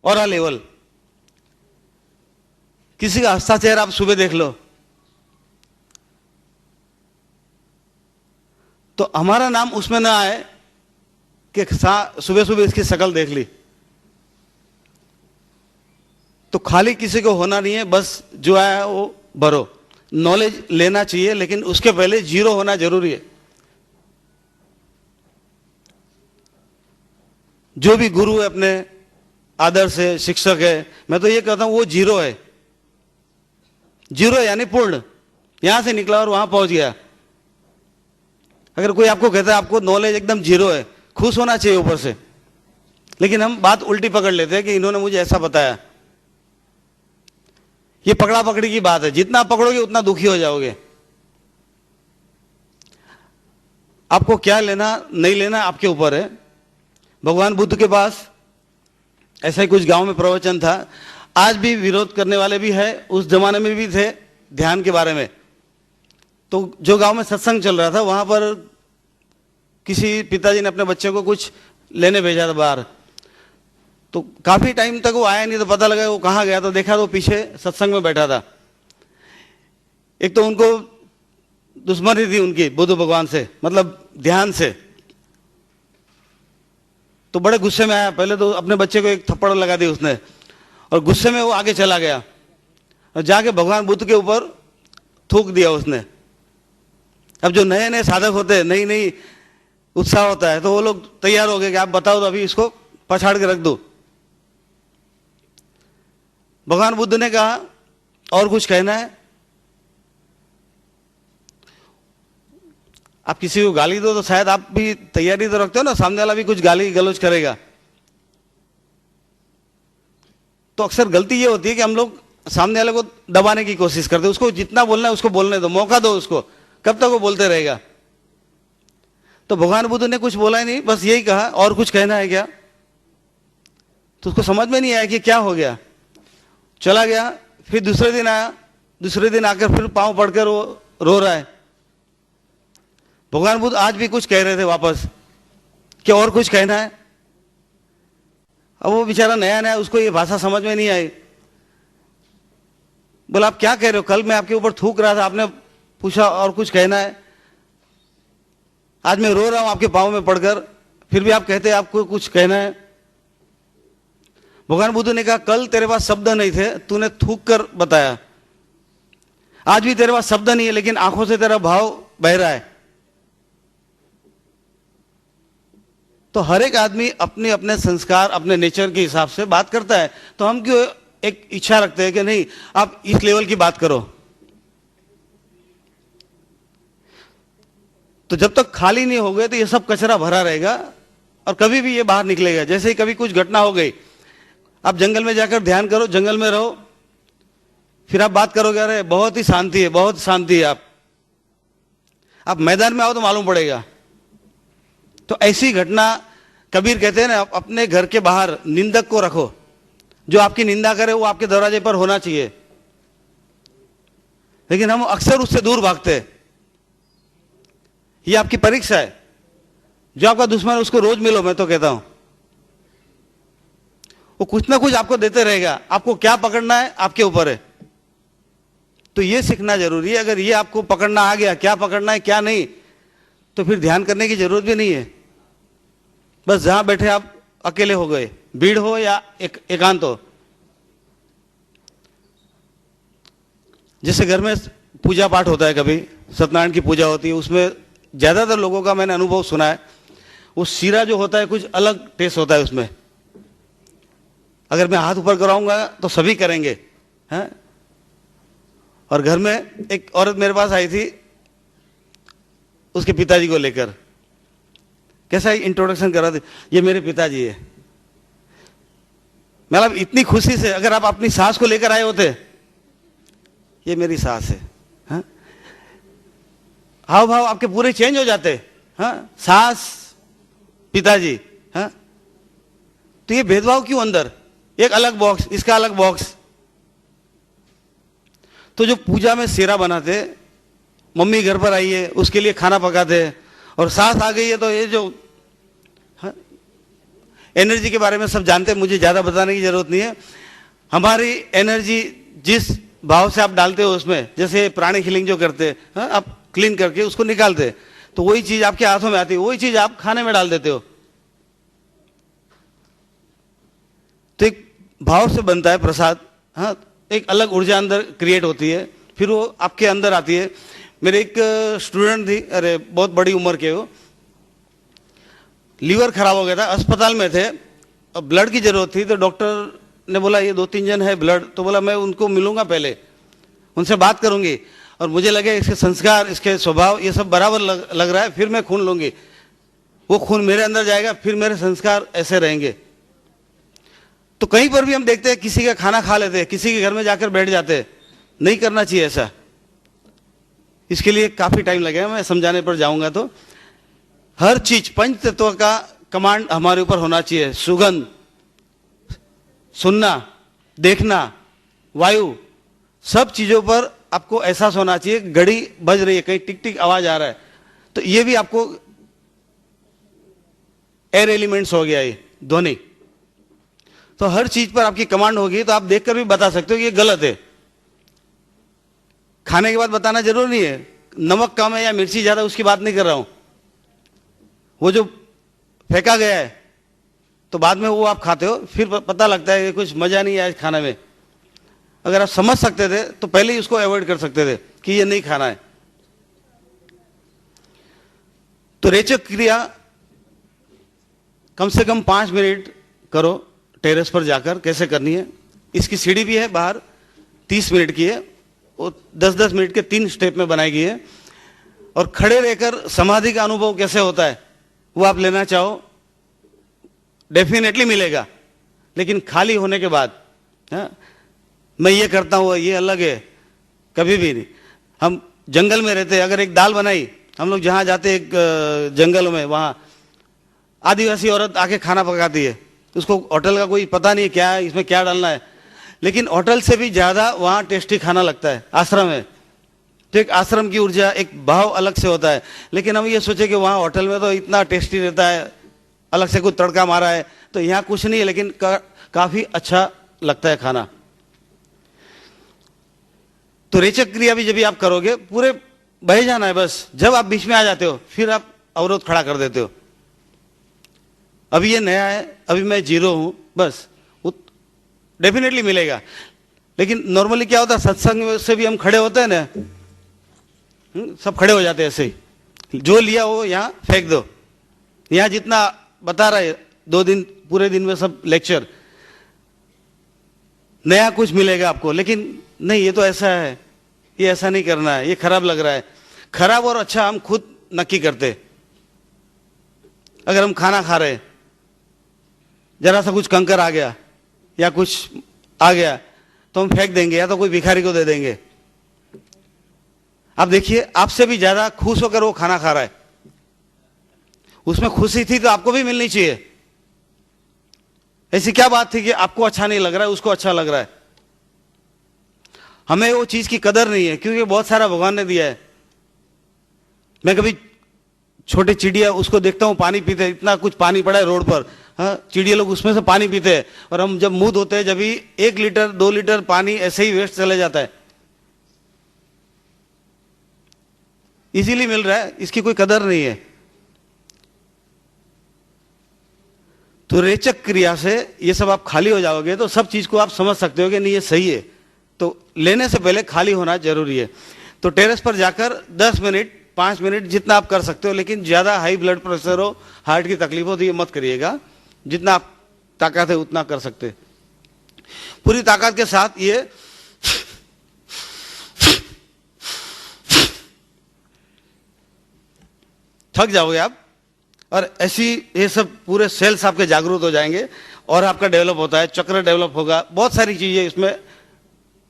Aura level. किसी का हस्ताक्षर आप सुबह देख लो तो हमारा नाम उसमें ना आए कि सुबह सुबह इसकी शक्ल देख ली। तो खाली किसी को होना नहीं है, बस जो आया वो भरो। नॉलेज लेना चाहिए लेकिन उसके पहले जीरो होना जरूरी है। जो भी गुरु है, अपने आदर्श है, शिक्षक है, मैं तो ये कहता हूं वो जीरो है। जीरो यानी पूर्ण, यहां से निकला और वहां पहुंच गया। अगर कोई आपको कहता है आपको नॉलेज एकदम जीरो है, खुश होना चाहिए ऊपर से, लेकिन हम बात उल्टी पकड़ लेते हैं कि इन्होंने मुझे ऐसा बताया। ये पकड़ा पकड़ी की बात है, जितना पकड़ोगे उतना दुखी हो जाओगे। आपको क्या लेना नहीं लेना आपके ऊपर है। भगवान बुद्ध के पास ऐसा ही कुछ गांव में प्रवचन था। आज भी विरोध करने वाले भी है, उस जमाने में भी थे ध्यान के बारे में। तो जो गांव में सत्संग चल रहा था वहां पर किसी पिताजी ने अपने बच्चे को कुछ लेने भेजा था बाहर। तो काफी टाइम तक वो आया नहीं, तो पता लगा वो कहाँ गया। तो देखा तो पीछे सत्संग में बैठा था। एक तो उनको दुश्मनी थी उनकी बुद्ध भगवान से, मतलब ध्यान से। तो बड़े गुस्से में आया। पहले तो अपने बच्चे को एक थप्पड़ लगा दी उसने, और गुस्से में वो आगे चला गया और जाके भगवान बुद्ध के ऊपर थूक दिया उसने। अब जो नए नए साधक होते हैं, नई नई उत्साह होता है, तो वो लोग तैयार हो गए कि आप बताओ तो अभी इसको पछाड़ के रख दो। भगवान बुद्ध ने कहा और कुछ कहना है? आप किसी को गाली दो तो शायद आप भी तैयारी तो रखते हो ना, सामने वाला भी कुछ गाली गलौज करेगा। तो अक्सर गलती ये होती है कि हम लोग सामने वाले को दबाने की कोशिश करते हैं। उसको जितना बोलना है उसको बोलने दो, मौका दो उसको, कब तक वो बोलते रहेगा। तो भगवान बुद्ध ने कुछ बोला ही नहीं, बस यही कहा और कुछ कहना है क्या। तो उसको समझ में नहीं आया कि क्या हो गया, चला गया। फिर दूसरे दिन आया, दूसरे दिन आकर फिर पांव पड़कर रो रहा है। भगवान बुद्ध आज भी कुछ कह रहे थे वापस कि और कुछ कहना है। अब वो बेचारा नया नया, उसको ये भाषा समझ में नहीं आई। बोला आप क्या कह रहे हो, कल मैं आपके ऊपर थूक रहा था, आपने पूछा और कुछ कहना है। आज मैं रो रहा हूं आपके पांव में पड़कर, फिर भी आप कहते हैं आपको कुछ कहना है। भगवान बुद्ध ने कहा कल तेरे पास शब्द नहीं थे, तूने थूक कर बताया। आज भी तेरे पास शब्द नहीं है, लेकिन आंखों से तेरा भाव बह रहा है। तो हर एक आदमी अपने अपने संस्कार, अपने नेचर के हिसाब से बात करता है। तो हम क्यों एक इच्छा रखते हैं कि नहीं आप इस लेवल की बात करो। तो जब तक खाली नहीं हो गए तो ये सब कचरा भरा रहेगा और कभी भी ये बाहर निकलेगा। जैसे ही कभी कुछ घटना हो गई, आप जंगल में जाकर ध्यान करो, जंगल में रहो, फिर आप बात करोगे अरे बहुत ही शांति है, बहुत शांति है। आप मैदान में आओ तो मालूम पड़ेगा। तो ऐसी घटना, कबीर कहते हैं ना, अपने घर के बाहर निंदक को रखो, जो आपकी निंदा करे वो आपके दरवाजे पर होना चाहिए। लेकिन हम अक्सर उससे दूर भागते हैं। ये आपकी परीक्षा है। जो आपका दुश्मन है उसको रोज मिलो, मैं तो कहता हूं। वो कुछ ना कुछ आपको देते रहेगा, आपको क्या पकड़ना है आपके ऊपर है। तो ये सीखना जरूरी है। अगर ये आपको पकड़ना आ गया, क्या पकड़ना है क्या नहीं, तो फिर ध्यान करने की जरूरत भी नहीं है। बस जहां बैठे आप अकेले हो गए, भीड़ हो या एकांत हो। जैसे घर में पूजा पाठ होता है, कभी सत्यनारायण की पूजा होती है, उसमें ज्यादातर लोगों का मैंने अनुभव सुना है, वो शीरा जो होता है कुछ अलग टेस्ट होता है उसमें। अगर मैं हाथ ऊपर कराऊंगा तो सभी करेंगे, हैं? और घर में एक औरत मेरे पास आई थी, उसके पिताजी को लेकर। कैसा इंट्रोडक्शन कर रहा था, ये मेरे पिताजी है। मतलब इतनी खुशी से, अगर आप अपनी सास को लेकर आए होते, ये मेरी सास है, हाँ? हाव भाव आपके पूरे चेंज हो जाते, हाँ? सास पिताजी, हाँ? तो ये भेदभाव क्यों अंदर? एक अलग बॉक्स, इसका अलग बॉक्स। तो जो पूजा में सेरा बनाते, मम्मी घर पर आई है उसके लिए खाना पकाते, और सास आ गई है तो ये जो, हाँ? एनर्जी के बारे में सब जानते हैं, मुझे ज़्यादा बताने की जरूरत नहीं है। हमारी एनर्जी जिस भाव से आप डालते हो उसमें, जैसे प्राणी हीलिंग जो करते हैं, हाँ, आप क्लीन करके उसको निकालते हैं, तो वही चीज आपके हाथों में आती है, वही चीज आप खाने में डाल देते हो। तो एक भाव से बनता है प्रसाद, हाँ, एक अलग ऊर्जा अंदर क्रिएट होती है, फिर वो आपके अंदर आती है। मेरे एक स्टूडेंट थी, अरे बहुत बड़ी उम्र के, वो लीवर खराब हो गया था, अस्पताल में थे, अब ब्लड की जरूरत थी, तो डॉक्टर ने बोला ये 2-3 जन है ब्लड, तो बोला मैं उनको मिलूंगा, पहले उनसे बात करूंगी, और मुझे लगे इसके संस्कार, इसके स्वभाव ये सब बराबर लग रहा है, फिर मैं खून लूंगी, वो खून मेरे अंदर जाएगा, फिर मेरे संस्कार ऐसे रहेंगे। तो कहीं पर भी हम देखते हैं किसी का खाना खा लेते हैं, किसी के घर में जाकर बैठ जाते हैं, नहीं करना चाहिए ऐसा। इसके लिए काफी टाइम लगेगा, मैं समझाने पर जाऊंगा। तो हर चीज पंच तत्व का कमांड हमारे ऊपर होना चाहिए। सुगंध, सुनना, देखना, वायु, सब चीजों पर आपको एहसास होना चाहिए। घड़ी बज रही है, कहीं टिक टिक आवाज आ रहा है, तो ये भी आपको एयर एलिमेंट्स हो गया, ये ध्वनि। तो हर चीज पर आपकी कमांड होगी, तो आप देखकर भी बता सकते हो कि ये गलत है। खाने के बाद बताना जरूरी नहीं है, नमक कम है या मिर्ची ज्यादा उसकी बात नहीं कर रहा हूं। वो जो फेंका गया है तो बाद में वो आप खाते हो, फिर पता लगता है कि कुछ मजा नहीं आया खाने में। अगर आप समझ सकते थे तो पहले ही उसको अवॉइड कर सकते थे कि ये नहीं खाना है। तो रेचक क्रिया कम से कम 5 मिनट करो टेरेस पर जाकर। कैसे करनी है, इसकी सीढ़ी भी है बाहर, 30 मिनट की है, वो 10-10 मिनट के 3 स्टेप में बनाई गई है। और खड़े रहकर समाधि का अनुभव कैसे होता है वो आप लेना चाहो, डेफिनेटली मिलेगा, लेकिन खाली होने के बाद। हाँ, मैं ये करता हूँ ये अलग है, कभी भी नहीं। हम जंगल में रहते, अगर एक दाल बनाई, हम लोग जहाँ जाते एक जंगल में, वहाँ आदिवासी औरत आके खाना पकाती है, उसको होटल का कोई पता नहीं क्या है, इसमें क्या डालना है, लेकिन होटल से भी ज्यादा वहाँ टेस्टी खाना लगता है। आश्रम है तो एक आश्रम की ऊर्जा, एक भाव अलग से होता है। लेकिन हम ये सोचे कि वहाँ होटल में तो इतना टेस्टी रहता है, अलग से कुछ तड़का मारा है, तो यहाँ कुछ नहीं है, लेकिन काफी अच्छा लगता है खाना। तो रेचक क्रिया भी जब भी आप करोगे, पूरे बह जाना है बस। जब आप बीच में आ जाते हो फिर आप अवरोध खड़ा कर देते हो। अभी ये नया है, अभी मैं 0 हूं, बस डेफिनेटली मिलेगा। लेकिन नॉर्मली क्या होता है, सत्संग से भी हम खड़े होते हैं ना, सब खड़े हो जाते हैं ऐसे ही, जो लिया वो यहाँ फेंक दो। यहाँ जितना बता रहा है 2 दिन पूरे दिन में सब लेक्चर, नया कुछ मिलेगा आपको, लेकिन नहीं ये तो ऐसा है, ये ऐसा नहीं करना है, ये खराब लग रहा है। खराब और अच्छा हम खुद नक्की करते। अगर हम खाना खा रहे, जरा सा कुछ कंकर आ गया या कुछ आ गया तो हम फेंक देंगे या तो कोई भिखारी को दे देंगे। आप देखिए, आपसे भी ज्यादा खुश होकर वो खाना खा रहा है, उसमें खुशी थी तो आपको भी मिलनी चाहिए। ऐसी क्या बात थी कि आपको अच्छा नहीं लग रहा है, उसको अच्छा लग रहा है। हमें वो चीज की कदर नहीं है, क्योंकि बहुत सारा भगवान ने दिया है। मैं कभी छोटे चिड़िया उसको देखता हूं पानी पीते, इतना कुछ पानी पड़ा है रोड पर, हाँ, चिड़िया लोग उसमें से पानी पीते हैं, और हम जब मुंह धोते हैं जब भी 1 लीटर 2 लीटर पानी ऐसे ही वेस्ट चले जाता है। इजीली मिल रहा है, इसकी कोई कदर नहीं है। तो रेचक क्रिया से ये सब आप खाली हो जाओगे तो सब चीज को आप समझ सकते हो कि नहीं ये सही है। तो लेने से पहले खाली होना जरूरी है। तो टेरेस पर जाकर 10 मिनट 5 मिनट जितना आप कर सकते हो, लेकिन ज्यादा हाई ब्लड प्रेशर हो, हार्ट की तकलीफ हो तो ये मत करिएगा। जितना आप ताकत है उतना कर सकते। पूरी ताकत के साथ ये थक जाओगे आप, और ऐसी ये सब पूरे सेल्स आपके जागरूक हो जाएंगे और आपका डेवलप होता है, चक्र डेवलप होगा, बहुत सारी चीजें इसमें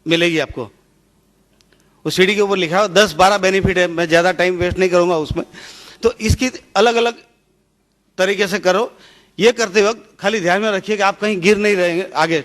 मिलेगी आपको। उस सीढ़ी के ऊपर लिखा है 10-12 बेनिफिट है, मैं ज्यादा टाइम वेस्ट नहीं करूंगा उसमें। तो इसकी अलग अलग तरीके से करो। ये करते वक्त खाली ध्यान में रखिए कि आप कहीं गिर नहीं रहेंगे आगे।